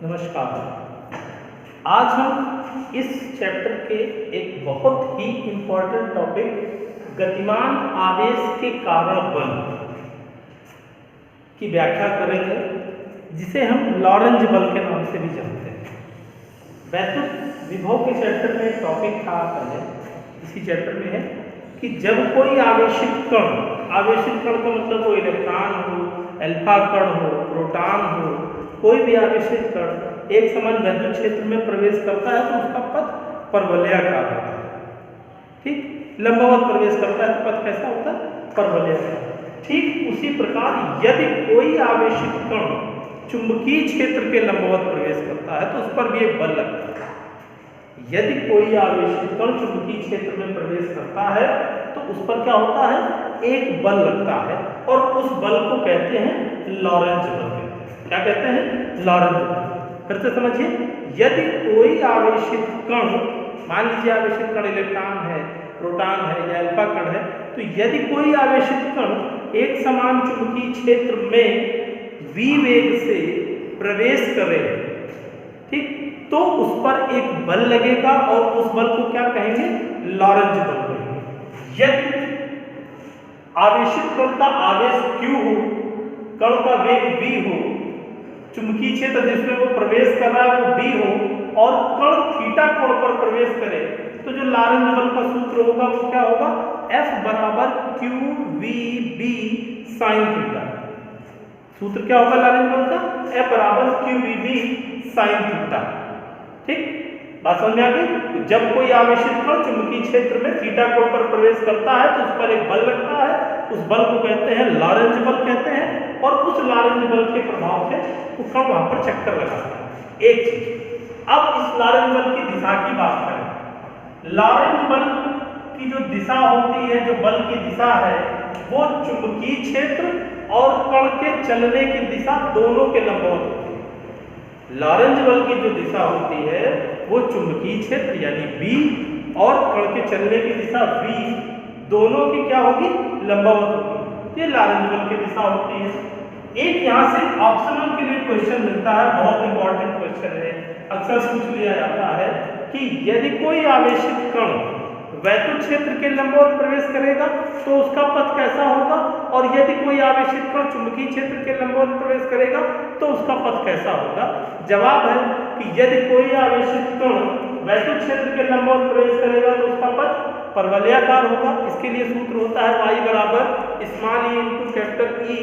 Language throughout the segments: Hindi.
नमस्कार। आज हम इस चैप्टर के एक बहुत ही इम्पोर्टेंट टॉपिक गतिमान आवेश के कारण बल की व्याख्या करेंगे, जिसे हम लॉरेंज बल के नाम से भी जानते हैं। वैद्युत विभव के चैप्टर में एक टॉपिक था पहले, इसी चैप्टर में है कि जब कोई आवेशित कण का मतलब वो इलेक्ट्रॉन हो, अल्फा कण हो, प्रोटॉन हो, कोई भी आवेशित कण एक समान वैद्युत क्षेत्र में प्रवेश करता है तो उसका पथ परवलयाकार होता है। ठीक, लंबवत प्रवेश करता है तो पथ कैसा होता है? परवलयाकार। ठीक उसी प्रकार यदि कोई आवेशित कण चुंबकीय क्षेत्र के लंबवत प्रवेश करता है तो उस पर भी एक बल लगता है। यदि कोई आवेशित कण चुंबकीय क्षेत्र में प्रवेश करता है तो उस पर क्या होता है? एक बल लगता है और उस बल को कहते हैं लॉरेंज बल। क्या कहते हैं? लॉरेंज बल। फिर से समझिए, यदि कोई आवेशित कण, मान लीजिए आवेशित कण इलेक्ट्रॉन है, प्रोटॉन है या अल्फा कण है, तो यदि कोई आवेशित कण एक समान चुंबकीय क्षेत्र में v वेग से प्रवेश करे, ठीक, तो उस पर एक बल लगेगा और उस बल को क्या कहेंगे? लॉरेंज बल कहेंगे। यदि आवेशित कण का आवेश q हो, कण का वेग v हो, चुंबकीय क्षेत्र जिसमें वो प्रवेश कर रहा है वो b हो और कण थीटा कोण पर प्रवेश करे, तो जो लॉरेंज बल का सूत्र होगा वो क्या होगा? F बराबर QVB sin थीटा। सूत्र क्या होगा लॉरेंज बल का? F बराबर QVB sin थीटा। ठीक, बात समझ में आ गई? जब कोई आवेशित कण चुंबकीय क्षेत्र में थीटा कोण पर प्रवेश करता है तो उस पर एक बल लगता है, उस बल को कहते हैं लॉरेंज बल कहते हैं, और उस लॉरेंज बल के प्रभाव से वो कण वहां पर चक्कर लगाता है। एक चीज, अब इस लॉरेंज बल की दिशा की बात करें। लॉरेंज बल की जो दिशा होती है, जो बल की दिशा है, वो चुंबकीय क्षेत्र और कण के चलने की दिशा दोनों के लंबवत होती है। लॉरेंज बल की जो दिशा होती है वो चुंबकीय क्षेत्र यानी B और कण के चलने की दिशा V दोनों की क्या होगी? लंबवत होगी। ये लॉरेंज बल की दिशा होती है। एक यहाँ से ऑप्शनल के लिए क्वेश्चन मिलता है, बहुत इंपॉर्टेंट क्वेश्चन है, अक्सर पूछ लिया जाता है कि यदि कोई आवेशित कण वैद्युत क्षेत्र के लंबवत प्रवेश करेगा तो उसका पथ कैसा होगा, और यदि कोई आवेशित कण चुंबकीय क्षेत्र के लंबवत प्रवेश करेगा तो उसका पथ कैसा होगा? जवाब है कि यदि कोई आवेशित कण वैद्युत क्षेत्र के लंबवत प्रवेश करेगा तो उसका पथ परवलयाकार होगा। इसके लिए सूत्र होता है y बराबर small e into capital E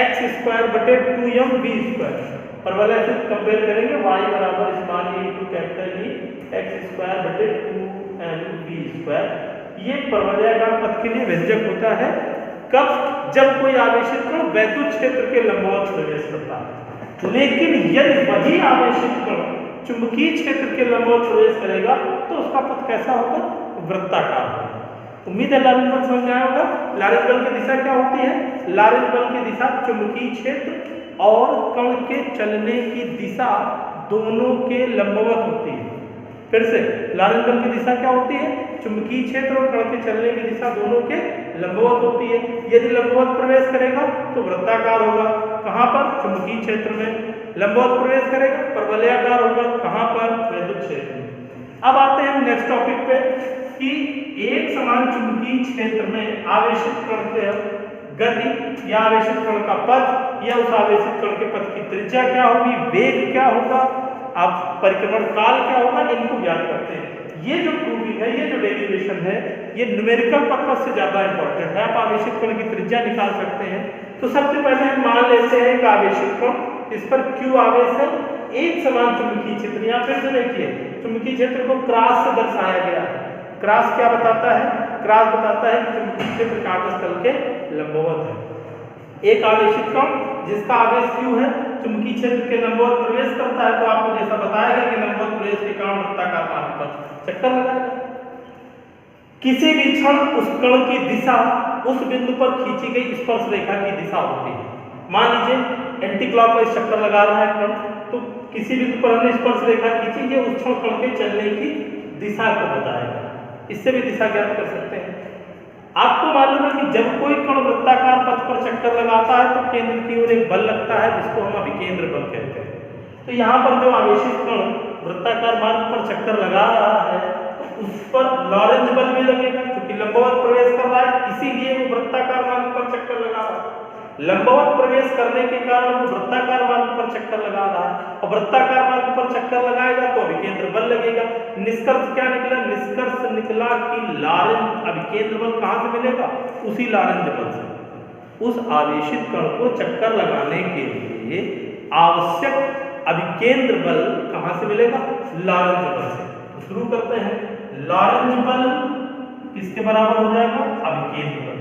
x square बटे 2m v स्क्वायर। परवलय से कंपेयर करेंगे, y बराबर small e into capital E x square बटे 2m v स्क्वायर। ये परवलयाकार पथ के लिए व्यंजक होता है। कब? जब कोई आवेशित कण वैद्युत क्षेत्र के लंबवत प्रवेश करता है। लेकिन यदि वही आवेशित कण चुंबकीय क्षेत्र के लंबवत प्रवेश करेगा तो उसका पथ कैसा होगा? वृत्ताकार होगा। उम्मीद है लॉरेंज बल समझ में आया होगा। लॉरेंज बल की दिशा क्या होती है? लॉरेंज बल की दिशा चुंबकीय क्षेत्र और कण के चलने की दिशा दोनों के लंबवत होती है। फिर से, लॉरेंज बल की दिशा क्या होती है? चुंबकीय क्षेत्र और कण के चलने की दिशा दोनों के लंबवत होती है। यदि लंबवत प्रवेश करेगा तो वृत्ताकार होगा। कहाँ पर? चुंबकीय क्षेत्र में। लंबवत प्रवेश करेगा, परवलयाकार होगा। कहाँ पर? वैद्युत क्षेत्र में। अब आते हैं नेक्स्ट टॉपिक पे कि एक समान चुंबकीय क्षेत्र में आवेशित कण के गति या आवेशित कण का पथ या उस आवेशित कण के पथ की त्रिज्या क्या होगी, वेग क्या होगा, अब परिक्रमण काल क्या होगा, इनको ज्ञात करते हैं। ये जो प्रूविंग है, ये जो डेरिवेशन है, ये न्यूमेरिकल पर्पस से ज्यादा इंपॉर्टेंट है। आप आवेशित कण की त्रिज्या निकाल सकते हैं। तो सबसे पहले हम मान लेते हैं कि आवेशित कण, इस पर Q आवेश है, एक समान चुंबकीय क्षेत्र। यहाँ फिर से देखिए, चुंबकीय क्षेत्र को क्रॉस से दर्शाया गया है। क्रॉस क्या बताता है? क्रॉस बताता है कि चुंबकीय क्षेत्र कागज तल के लंबवत है। एक आवेशित कण जिसका आवेश Q है चुंबकीय क्षेत्र के लंबवत प्रवेश करता है, तो आपको जैसा बताया गया कि लंबवत प्रवेश के कारण वृत्ताकार मार्ग पर चक्कर लगाएगा। किसी भी क्षण उस कण की दिशा उस बिंदु पर खींची गई स्पर्श रेखा की दिशा होती है। मान लीजिए एंटी क्लॉकवाइज चक्कर लगा रहा है कण, तो किसी बिंदु पर हमने स्पर्श रेखा खींची, ये उस क्षण कण के चलने की दिशा को बताएगा। इससे भी दिशा ज्ञात कर सकते हैं। आपको मालूम है कि जब कोई कण वृत्ताकार पथ पर चक्कर लगाता है तो केंद्र की ओर एक बल लगता है, जिसको हम अभिकेंद्र बल कहते हैं। तो यहाँ पर जो आवेशित कण वृत्ताकार मार्ग पर चक्कर लगा रहा है तो उस पर लॉरेंज बल भी लगेगा, क्योंकि लंबवत प्रवेश कर रहा है, इसीलिए वो वृत्ताकार मार्ग पर चक्कर लगा रहा है। लंबवत प्रवेश करने के कारण वो वृत्ताकार मार्ग पर चक्कर लगा रहा है, और वृत्ताकार मार्ग पर चक्कर लगाएगा तो अभिकेंद्र बल लगेगा। निष्कर्ष क्या निकला? निष्कर्ष निकला कि लॉरेंज अभिकेंद्र बल कहाँ से मिलेगा? उसी लॉरेंज बल से। उस आवेशित कण को चक्कर लगाने के लिए आवश्यक अभिकेंद्र बल कहाँ से मिलेगा? लॉरेंज बल से। तो शुरू करते हैं। लॉरेंज बल किसके बराबर हो जाएगा? अभिकेंद्र बल।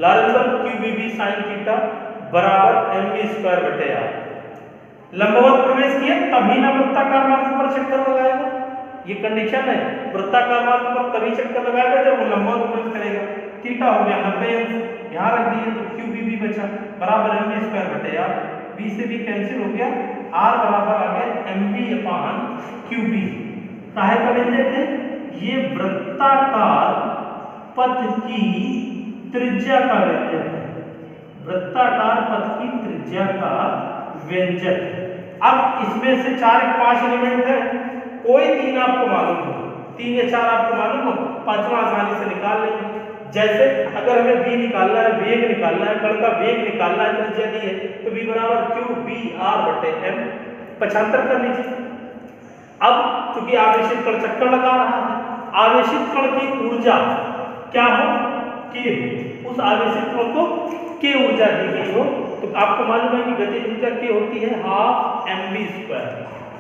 लॉरेंज बल QBB sin थीटा बराबर mv²/r। लंबवत प्रवेश किया तभी ना वृत्ताकार मार्ग पर चक्कर लगाएगा, ये कंडीशन है। वृत्ताकार मार्ग पर तभी चक्कर लगाएगा जब वो लंबवत प्रवेश करेगा। थीटा हो गया 90 अंश, यहाँ रख दिए तो QBB बचा बराबर mv²/r। b से भी कैंसिल हो गया, r बराबर आ गया mv/qb। काहे का व्यंजक है? ये वृत्ताकार पथ की त्रिज्या का व्यंजक है। वृत्ताकार पथ की त्रिज्या का व्यंजक। अब इसमें से 5 एलिमेंट है, कोई 3 आपको मालूम हो, 3 या 4 आपको मालूम हो, 5वां आसानी से निकाल लेंगे। जैसे अगर हमें v निकालना है, वेग निकालना है, कण का वेग निकालना है, त्रिज्या दी है तो v बराबर qbr/m 75 कर लीजिए। अब चूंकि आवेशित कण चक्कर लगा रहा है, आवेशित कण की ऊर्जा क्या हो? K। उस आवेशित कण को K ऊर्जा दी गई हो तो आपको मालूम है कि गतिज ऊर्जा K होती है 12 mv²।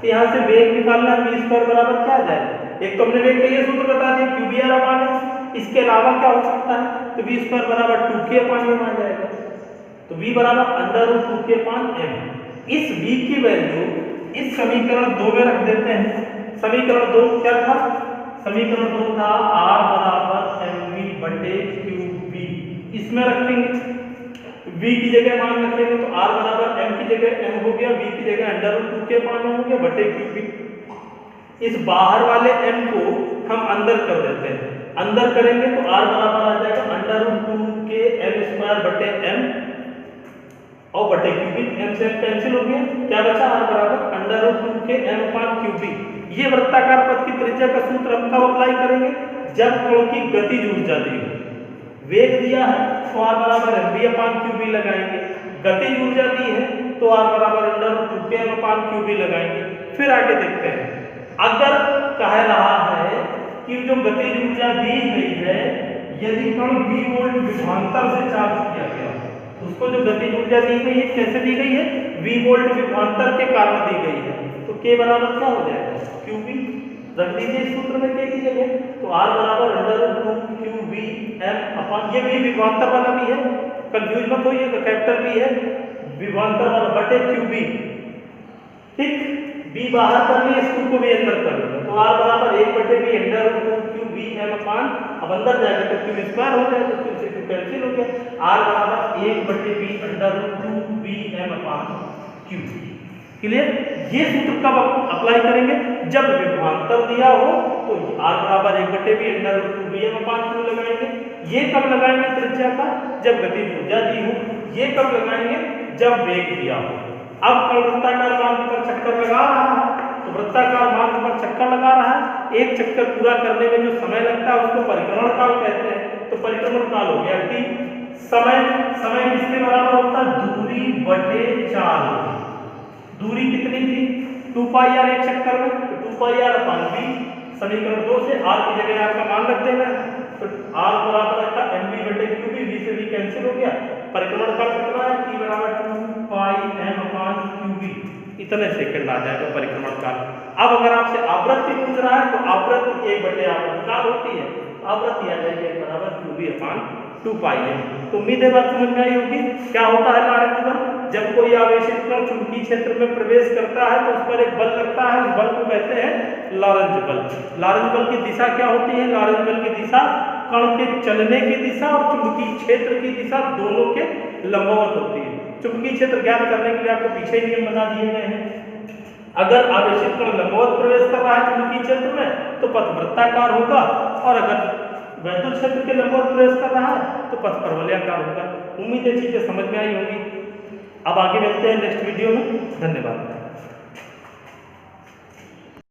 तो यहाँ से वेग निकालना है, v² बराबर क्या आ जाएगा? एक तो हमने वेग के लिए सूत्र बता दिया qbr/m। इसके अलावा क्या हो सकता है? तो v² बराबर 2k/m आ जाएगा। तो v बराबर √2k/m। इस v की वैल्यू इस समीकरण 2 में रख देते हैं। समीकरण 2 क्या था? समीकरण 2 था r बराबर mv/qb। इसमें रखेंगे v की जगह मान रखेंगे तो r बराबर m की जगह m हो गया, v की जगह √2k/m हो गया बटे qb। इस बाहर वाले m को हम अंदर कर देते हैं। अंदर करेंगे तो r बराबर आ जाएगा √2km²/m और बटे qb। m से m कैंसिल हो गया, क्या बचा? r बराबर √2km/qb। ये वृत्ताकार पथ की त्रिज्या का सूत्र हम कब अप्लाई करेंगे? जब कण की गतिज ऊर्जा दी हो। वेग दिया है तो r बराबर mv/qb लगाएंगे। गतिज ऊर्जा दी है तो r बराबर √2km/qb लगाएंगे। फिर आगे देखते हैं। अगर कह रहा है कि जो गतिज ऊर्जा दी गई है, यदि कण v वोल्ट विभवांतर से चार्ज किया गया, उसको जो गतिज ऊर्जा दी गई है कैसे दी गई है? v वोल्ट विभवांतर के कारण दी गई है। तो k बराबर क्या हो जाएगा? qb। रख दीजिए इस सूत्र में k की जगह, तो r बराबर √2qbm। ये भी विभवांतर वाला भी है, कंफ्यूज मत होइए, कैपिटल भी है, विभवांतर वाला बटे qb। ठीक, b बाहर कर लिए, इसको को भी अंदर कर लिया, तो r बराबर 1/b √2qbm। अब अंदर जाएगा तो q² हो जाएगा, q से q कैंसिल हो गया, r बराबर 1/b √2bm/q। क्लियर? ये सूत्र कब अप्लाई करेंगे? जब विभवांतर दिया हो तो r बराबर 1/b √2bm/q लगाएंगे। ये कब लगाएंगे त्रिज्या का? जब गतिज ऊर्जा दी हो। ये कब लगाएंगे? जब वेग दिया हो। अब कण वृत्ताकार मार्ग पर चक्कर लगा रहा है, तो वृत्ताकार मार्ग पर चक्कर लगा रहा है, एक चक्कर पूरा करने में जो समय लगता है उसको परिक्रमण काल कहते हैं। तो परिक्रमण काल हो गया t। समय किसके बराबर होता है? दूरी बटे 4। दूरी कितनी थी? 2πr एक चक्कर में, तो 2πr/b। समीकरण 2 से r की जगह r का मान रख देना, तो r बराबर रखा mv/qb, v से v कैंसिल हो गया। परिक्रमण काल कितना है? t बराबर 2πm/qb। इतने सेकंड आ जाएगा परिक्रमण काल। अब अगर आपसे आवृत्ति पूछ रहा है तो आवृत्ति 1/r काल होती है, आवृत्ति आ जाएगी 1 बराबर qb/2πm। तो उम्मीद है बात समझ में आई होगी। क्या होता है लॉरेंज बल? जब कोई आवेशित कण चुंबकीय क्षेत्र में प्रवेश करता है तो उस पर एक बल लगता है, उस बल को कहते हैं लॉरेंज बल। लॉरेंज बल की दिशा क्या होती है? लॉरेंज बल की दिशा कण के चलने की दिशा और चुंबकीय क्षेत्र की दिशा दोनों के लंबवत होती है। चुंबकीय क्षेत्र ज्ञात करने के लिए आपको पीछे नियम बता दिए गए हैं। अगर आवेशित कण लंबवत प्रवेश कर रहा है चुंबकीय क्षेत्र में तो पथ वृत्ताकार होगा, और अगर वैद्युत क्षेत्र के लंबवत प्रवेश कर रहा है तो पथ परवलयाकार होगा। उम्मीद है चीजें समझ में आई होंगी। अब आगे मिलते हैं नेक्स्ट वीडियो में। धन्यवाद।